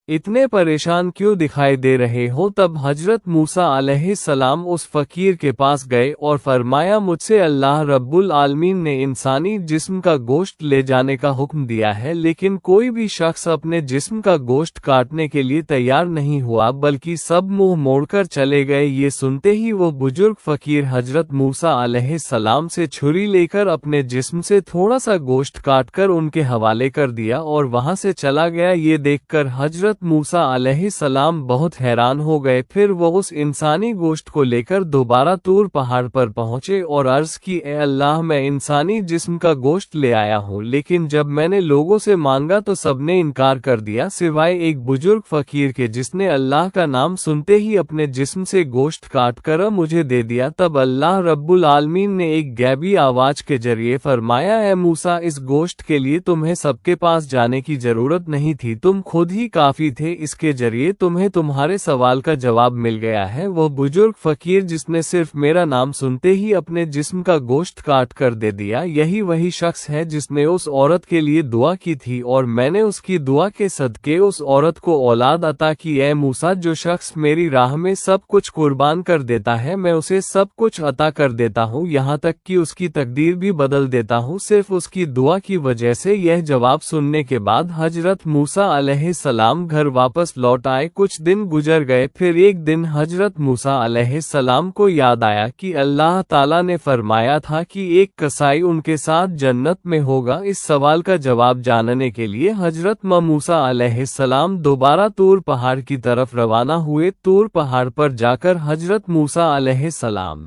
اتنے پریشان کیوں دکھائی دے رہے ہو؟ تب حضرت موسیٰ علیہ السلام اس فقیر کے پاس گئے اور فرمایا، مجھ سے اللہ رب العالمین نے انسانی جسم کا گوشت لے جانے کا حکم دیا ہے، لیکن کوئی بھی شخص اپنے جسم کا گوشت کاٹنے کے لیے تیار نہیں ہوا، بلکہ سب منہ موڑ کر چلے گئے۔ یہ سنتے ہی وہ بزرگ فقیر حضرت موسیٰ علیہ السلام سے چھری لے کر اپنے جسم سے تھوڑا سا گوشت کاٹ کر ان کے حوالے کر دیا اور وہاں سے چلا گیا۔ یہ دیکھ کر حضرت موسیٰ علیہ السلام بہت حیران ہو گئے۔ پھر وہ اس انسانی گوشت کو لے کر دوبارہ طور پہاڑ پر پہنچے اور عرض کی، اے اللہ، میں انسانی جسم کا گوشت لے آیا ہوں، لیکن جب میں نے لوگوں سے مانگا تو سب نے انکار کر دیا سوائے ایک بزرگ فقیر کے جس نے اللہ کا نام سنتے ہی اپنے جسم سے گوشت کاٹ کر مجھے دے دیا۔ تب اللہ رب العالمین نے ایک غیبی آواز کے ذریعے فرمایا، اے موسیٰ، اس گوشت کے لیے تمہیں سب کے پاس جانے کی ضرورت نہیں تھی، تم خود ہی کافی تھے، اس کے ذریعے تمہیں تمہارے سوال کا جواب مل گیا ہے۔ وہ بزرگ فقیر جس نے صرف میرا نام سنتے ہی اپنے جسم کا گوشت کاٹ کر دے دیا، یہی وہی شخص ہے جس نے اس عورت کے لیے دعا کی تھی اور میں نے اس کی دعا کے صدقے اس عورت کو اولاد عطا کی۔ اے موسیٰ، جو شخص میری راہ میں سب کچھ قربان کر دیتا ہے میں اسے سب کچھ عطا کر دیتا ہوں، یہاں تک کہ اس کی تقدیر بھی بدل دیتا ہوں صرف اس کی دعا کی وجہ سے۔ یہ جواب سننے کے بعد حضرت موسیٰ علیہ السلام گھر واپس لوٹ آئے۔ کچھ دن گزر گئے، پھر ایک دن حضرت موسیٰ علیہ السلام کو یاد آیا کہ اللہ تعالیٰ نے فرمایا تھا کہ ایک کسائی ان کے ساتھ جنت میں ہوگا۔ اس سوال کا جواب جاننے کے لیے حضرت موسیٰ علیہ السلام دوبارہ طور پہاڑ کی طرف روانہ ہوئے۔ طور پہاڑ پر جا کر حضرت موسیٰ علیہ السلام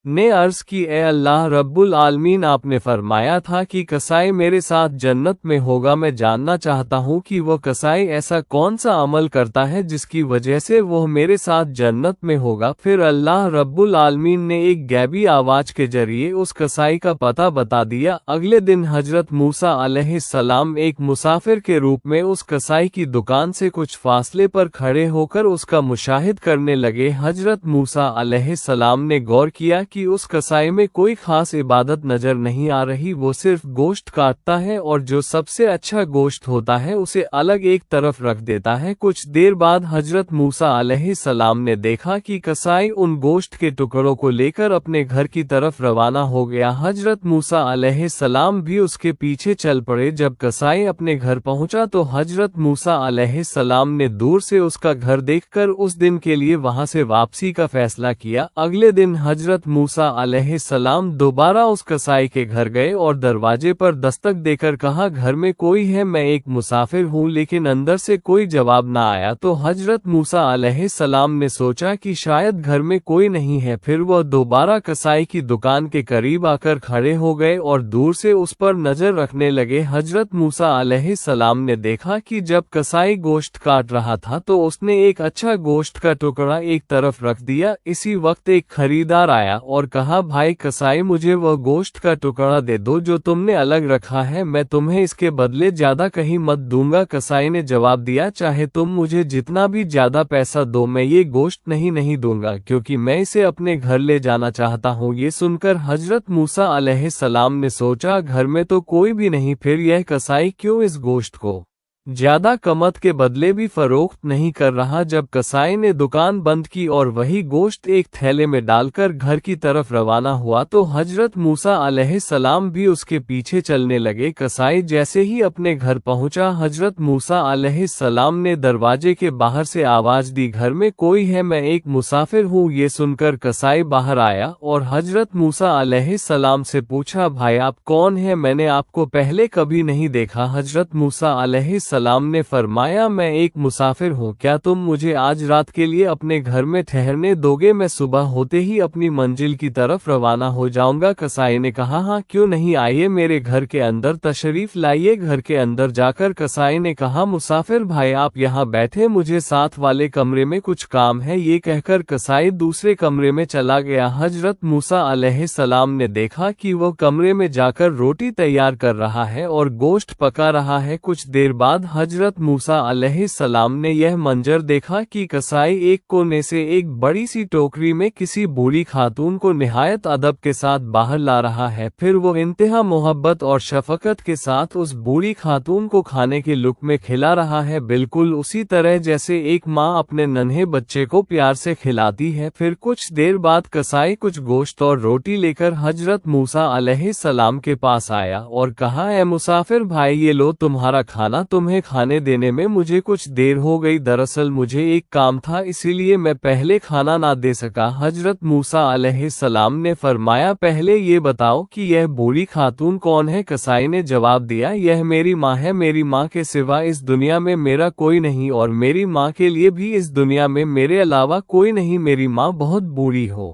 نے عرض کی، اے اللہ رب العالمین، آپ نے فرمایا تھا کہ کسائی میرے ساتھ جنت میں ہوگا، میں جاننا چاہتا ہوں کہ وہ کسائی ایسا کون سا عمل کرتا ہے جس کی وجہ سے وہ میرے ساتھ جنت میں ہوگا۔ پھر اللہ رب العالمین نے ایک غیبی آواز کے ذریعے اس کسائی کا پتہ بتا دیا۔ اگلے دن حضرت موسیٰ علیہ السلام ایک مسافر کے روپ میں اس کسائی کی دکان سے کچھ فاصلے پر کھڑے ہو کر اس کا مشاہد کرنے لگے۔ حضرت موسیٰ علیہ السلام نے غور کیا کہ اس کسائی میں کوئی خاص عبادت نظر نہیں آ رہی، وہ صرف گوشت کاٹتا ہے اور جو سب سے اچھا گوشت ہوتا ہے اسے الگ ایک طرف رکھ دیتا ہے۔ کچھ دیر بعد حضرت موسیٰ علیہ السلام نے دیکھا کہ کسائی ان گوشت کے ٹکڑوں کو لے کر اپنے گھر کی طرف روانہ ہو گیا۔ حضرت موسیٰ علیہ السلام بھی اس کے پیچھے چل پڑے۔ جب کسائی اپنے گھر پہنچا تو حضرت موسیٰ علیہ السلام نے دور سے اس کا گھر دیکھ کر اس دن کے لیے وہاں سے واپسی کا فیصلہ کیا۔ اگلے دن حضرت موسیٰ علیہ السلام دوبارہ اس کسائی کے گھر گئے اور دروازے پر دستک دے کر کہا، گھر میں کوئی ہے؟ میں ایک مسافر ہوں، لیکن اندر سے کوئی جواب نہ آیا۔ تو حضرت موسیٰ علیہ السلام نے سوچا کہ شاید گھر میں کوئی نہیں ہے، پھر وہ دوبارہ کسائی کی دکان کے قریب آ کر کھڑے ہو گئے اور دور سے اس پر نظر رکھنے لگے۔ حضرت موسیٰ علیہ السلام نے دیکھا کہ جب کسائی گوشت کاٹ رہا تھا تو اس نے ایک اچھا گوشت کا ٹکڑا ایک طرف رکھ دیا۔ اسی وقت ایک خریدار آیا اور کہا، بھائی کسائی، مجھے وہ گوشت کا ٹکڑا دے دو جو تم نے الگ رکھا ہے، میں تمہیں اس کے بدلے زیادہ کہیں مت دوں گا۔ کسائی نے جواب دیا، چاہے تم مجھے جتنا بھی زیادہ پیسہ دو، میں یہ گوشت نہیں دوں گا کیونکہ میں اسے اپنے گھر لے جانا چاہتا ہوں۔ یہ سن کر حضرت موسیٰ علیہ السلام نے سوچا، گھر میں تو کوئی بھی نہیں، پھر یہ کسائی کیوں اس گوشت کو زیادہ قیمت کے بدلے بھی فروخت نہیں کر رہا؟ جب کسائی نے دکان بند کی اور وہی گوشت ایک تھیلے میں ڈال کر گھر کی طرف روانہ ہوا تو حضرت موسیٰ علیہ السلام بھی اس کے پیچھے چلنے لگے۔ کسائی جیسے ہی اپنے گھر پہنچا، حضرت موسیٰ علیہ السلام نے دروازے کے باہر سے آواز دی، گھر میں کوئی ہے؟ میں ایک مسافر ہوں۔ یہ سن کر کسائی باہر آیا اور حضرت موسیٰ علیہ السلام سے پوچھا، بھائی آپ کون ہیں؟ میں نے آپ کو پہلے کبھی نہیں دیکھا۔ حضرت موسیٰ علیہ السلام نے فرمایا، میں ایک مسافر ہوں، کیا تم مجھے آج رات کے لیے اپنے گھر میں ٹھہرنے دو گے؟ میں صبح ہوتے ہی اپنی منزل کی طرف روانہ ہو جاؤں گا۔ کسائی نے کہا، ہاں کیوں نہیں، آئیے میرے گھر کے اندر تشریف لائیے۔ گھر کے اندر جا کر کسائی نے کہا، مسافر بھائی آپ یہاں بیٹھے، مجھے ساتھ والے کمرے میں کچھ کام ہے۔ یہ کہہ کر کسائی دوسرے کمرے میں چلا گیا۔ حضرت موسیٰ علیہ السلام نے دیکھا کہ وہ کمرے میں جا کر روٹی تیار کر رہا ہے اور گوشت پکا رہا ہے۔ کچھ دیر بعد حضرت موسیٰ علیہ السلام نے یہ منظر دیکھا کہ کسائی ایک کونے سے ایک بڑی سی ٹوکری میں کسی بوڑھی خاتون کو نہایت ادب کے ساتھ باہر لا رہا ہے، پھر وہ انتہا محبت اور شفقت کے ساتھ اس بوڑھی خاتون کو کھانے کے لقمے کھلا رہا ہے، بالکل اسی طرح جیسے ایک ماں اپنے ننھے بچے کو پیار سے کھلاتی ہے۔ پھر کچھ دیر بعد کسائی کچھ گوشت اور روٹی لے کر حضرت موسیٰ علیہ السلام کے پاس آیا اور کہا، اے مسافر بھائی، یہ لو تمہارا کھانا، تمہیں کھانے دینے میں مجھے کچھ دیر ہو گئی، دراصل مجھے ایک کام تھا اسی لیے میں پہلے کھانا نہ دے سکا۔ حضرت موسیٰ علیہ السلام نے فرمایا، پہلے یہ بتاؤ کہ یہ بوڑھی خاتون کون ہے؟ کسائی نے جواب دیا، یہ میری ماں ہے، میری ماں کے سوا اس دنیا میں میرا کوئی نہیں اور میری ماں کے لیے بھی اس دنیا میں میرے علاوہ کوئی نہیں۔ میری ماں بہت بوڑھی ہو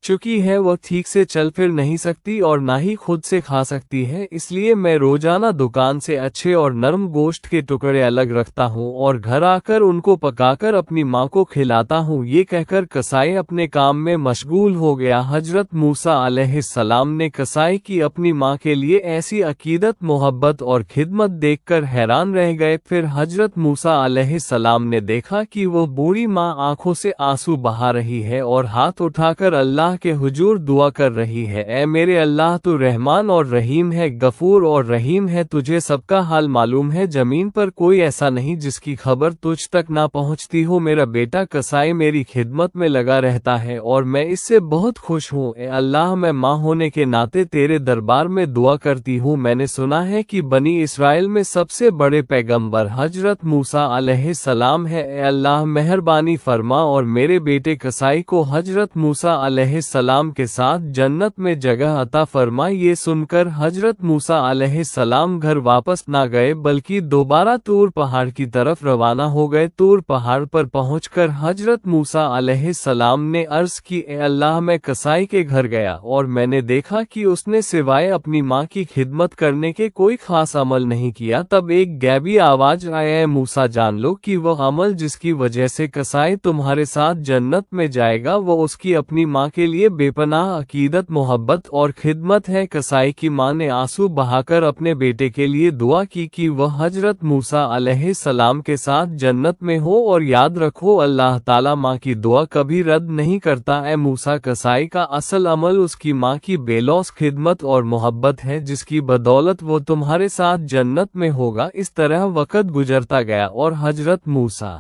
چکی ہے، وہ ٹھیک سے چل پھر نہیں سکتی اور نہ ہی خود سے کھا سکتی ہے، اس لیے میں روزانہ دکان سے اچھے اور نرم گوشت کے ٹکڑے الگ رکھتا ہوں اور گھر آ کر ان کو پکا کر اپنی ماں کو کھلاتا ہوں۔ یہ کہہ کر کسائی اپنے کام میں مشغول ہو گیا۔ حضرت موسیٰ علیہ السلام نے کسائی کی اپنی ماں کے لیے ایسی عقیدت، محبت اور خدمت دیکھ کر حیران رہ گئے۔ پھر حضرت موسیٰ علیہ السلام نے دیکھا کہ وہ بوڑھی ماں آنکھوں سے آنسو بہا رہی ہے اور ہاتھ اٹھا کر اللہ کے حضور دعا کر رہی ہے، اے میرے اللہ، تو رحمان اور رحیم ہے، غفور اور رحیم ہے، تجھے سب کا حال معلوم ہے، زمین پر کوئی ایسا نہیں جس کی خبر تجھ تک نہ پہنچتی ہو۔ میرا بیٹا کسائی میری خدمت میں لگا رہتا ہے اور میں اس سے بہت خوش ہوں۔ اے اللہ، میں ماں ہونے کے ناطے تیرے دربار میں دعا کرتی ہوں، میں نے سنا ہے کہ بنی اسرائیل میں سب سے بڑے پیغمبر حضرت موسیٰ علیہ السلام ہے، اے اللہ مہربانی فرما اور میرے بیٹے کسائی کو حضرت موسیٰ علیہ السلام کے ساتھ جنت میں جگہ عطا فرما۔ یہ سن کر حضرت موسیٰ علیہ السلام گھر واپس نہ گئے بلکہ دوبارہ طور پہاڑ کی طرف روانہ ہو گئے۔ طور پہاڑ پر پہنچ کر حضرت موسیٰ علیہ السلام نے عرض کی، اے اللہ، میں کسائی کے گھر گیا اور میں نے دیکھا کہ اس نے سوائے اپنی ماں کی خدمت کرنے کے کوئی خاص عمل نہیں کیا۔ تب ایک غیبی آواز آئی، اے موسیٰ، جان لو کہ وہ عمل جس کی وجہ سے کسائی تمہارے ساتھ جنت میں جائے گا وہ اس کی اپنی ماں کے لیے بے پناہ عقیدت، محبت اور خدمت ہے۔ کسائی کی ماں نے آنسو بہا کر اپنے بیٹے کے لیے دعا کی کہ وہ حضرت موسیٰ علیہ السلام کے ساتھ جنت میں ہو، اور یاد رکھو اللہ تعالیٰ ماں کی دعا کبھی رد نہیں کرتا۔ اے موسیٰ، کسائی کا اصل عمل اس کی ماں کی بے لوث خدمت اور محبت ہے جس کی بدولت وہ تمہارے ساتھ جنت میں ہوگا۔ اس طرح وقت گزرتا گیا اور حضرت موسیٰ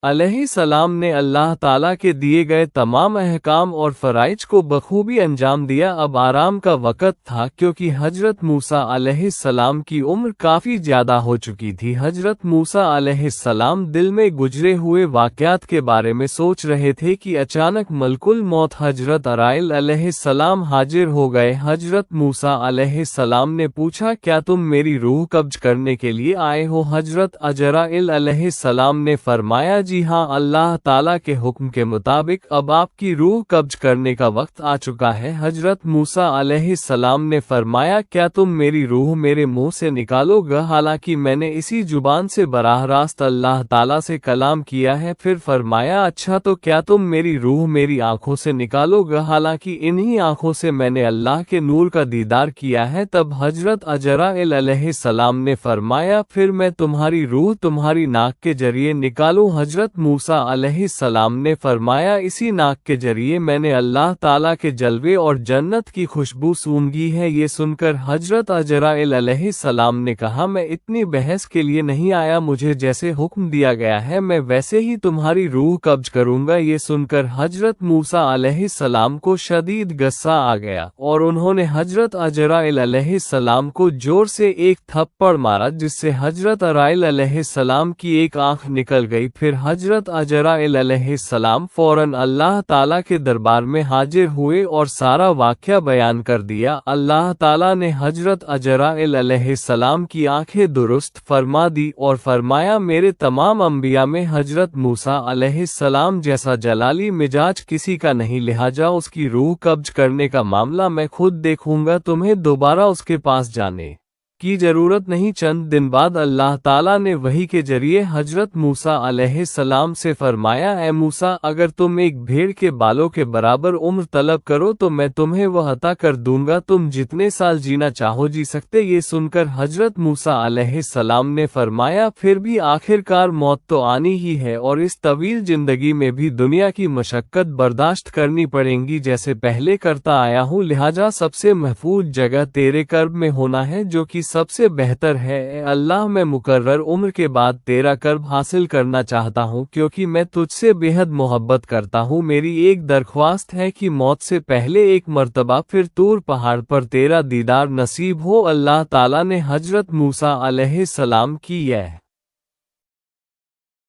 علیہ السلام نے اللہ تعالیٰ کے دیے گئے تمام احکام اور فرائض کو بخوبی انجام دیا۔ اب آرام کا وقت تھا کیونکہ حضرت موسیٰ علیہ السلام کی عمر کافی زیادہ ہو چکی تھی۔ حضرت موسیٰ علیہ السلام دل میں گزرے ہوئے واقعات کے بارے میں سوچ رہے تھے کہ اچانک ملک الموت حضرت عزرائیل علیہ السلام حاضر ہو گئے۔ حضرت موسیٰ علیہ السلام نے پوچھا، کیا تم میری روح قبض کرنے کے لیے آئے ہو؟ حضرت عزرائیل علیہ السلام نے فرمایا، جی ہاں، اللہ تعالیٰ کے حکم کے مطابق اب آپ کی روح قبض کرنے کا وقت آ چکا ہے۔ حضرت موسیٰ علیہ السلام نے فرمایا، کیا تم میری روح میرے منہ سے نکالو گے؟ حالانکہ میں نے اسی زبان سے براہ راست اللہ تعالیٰ سے کلام کیا ہے۔ پھر فرمایا، اچھا تو کیا تم میری روح میری آنکھوں سے نکالو گے؟ حالانکہ انہی آنکھوں سے میں نے اللہ کے نور کا دیدار کیا ہے۔ تب حضرت عزرائیل علیہ السلام نے فرمایا، پھر میں تمہاری روح تمہاری ناک کے ذریعے نکالوں؟ حضرت موسیٰ علیہ السلام نے فرمایا، اسی ناک کے ذریعے میں نے اللہ تعالیٰ کے جلوے اور جنت کی خوشبو سونگھی ہے۔ یہ سن کر حضرت عزرائیل علیہ السلام نے کہا، میں اتنی بحث کے لیے نہیں آیا، مجھے جیسے حکم دیا گیا ہے میں ویسے ہی تمہاری روح قبض کروں گا۔ یہ سن کر حضرت موسیٰ علیہ السلام کو شدید غصہ آ گیا اور انہوں نے حضرت عزرائیل علیہ السلام کو زور سے ایک تھپڑ مارا جس سے حضرت عزرائیل علیہ السلام کی ایک آنکھ نکل گئی۔ پھر حضرت عزرائیل علیہ السلام فوراً اللہ تعالیٰ کے دربار میں حاضر ہوئے اور سارا واقعہ بیان کر دیا۔ اللہ تعالیٰ نے حضرت عزرائیل علیہ السلام کی آنکھیں درست فرما دی اور فرمایا، میرے تمام انبیاء میں حضرت موسیٰ علیہ السلام جیسا جلالی مزاج کسی کا نہیں، لہٰذا اس کی روح قبض کرنے کا معاملہ میں خود دیکھوں گا، تمہیں دوبارہ اس کے پاس جانے کی ضرورت نہیں۔ چند دن بعد اللہ تعالیٰ نے وحی کے ذریعے حضرت موسیٰ علیہ السلام سے فرمایا، اے موسیٰ، اگر تم ایک بھیڑ کے بالوں کے برابر عمر طلب کرو تو میں تمہیں وہ عطا کر دوں گا، تم جتنے سال جینا چاہو جی سکتے۔ یہ سن کر حضرت موسیٰ علیہ السلام نے فرمایا، پھر بھی آخر کار موت تو آنی ہی ہے، اور اس طویل زندگی میں بھی دنیا کی مشقت برداشت کرنی پڑیں گی جیسے پہلے کرتا آیا ہوں، لہٰذا سب سے محفوظ جگہ تیرے قرب میں ہونا ہے جو کہ سب سے بہتر ہے۔ اے اللہ، میں مقرر عمر کے بعد تیرا قرب حاصل کرنا چاہتا ہوں کیونکہ میں تجھ سے بے حد محبت کرتا ہوں۔ میری ایک درخواست ہے کہ موت سے پہلے ایک مرتبہ پھر طور پہاڑ پر تیرا دیدار نصیب ہو۔ اللہ تعالیٰ نے حضرت موسیٰ علیہ السلام کی یہ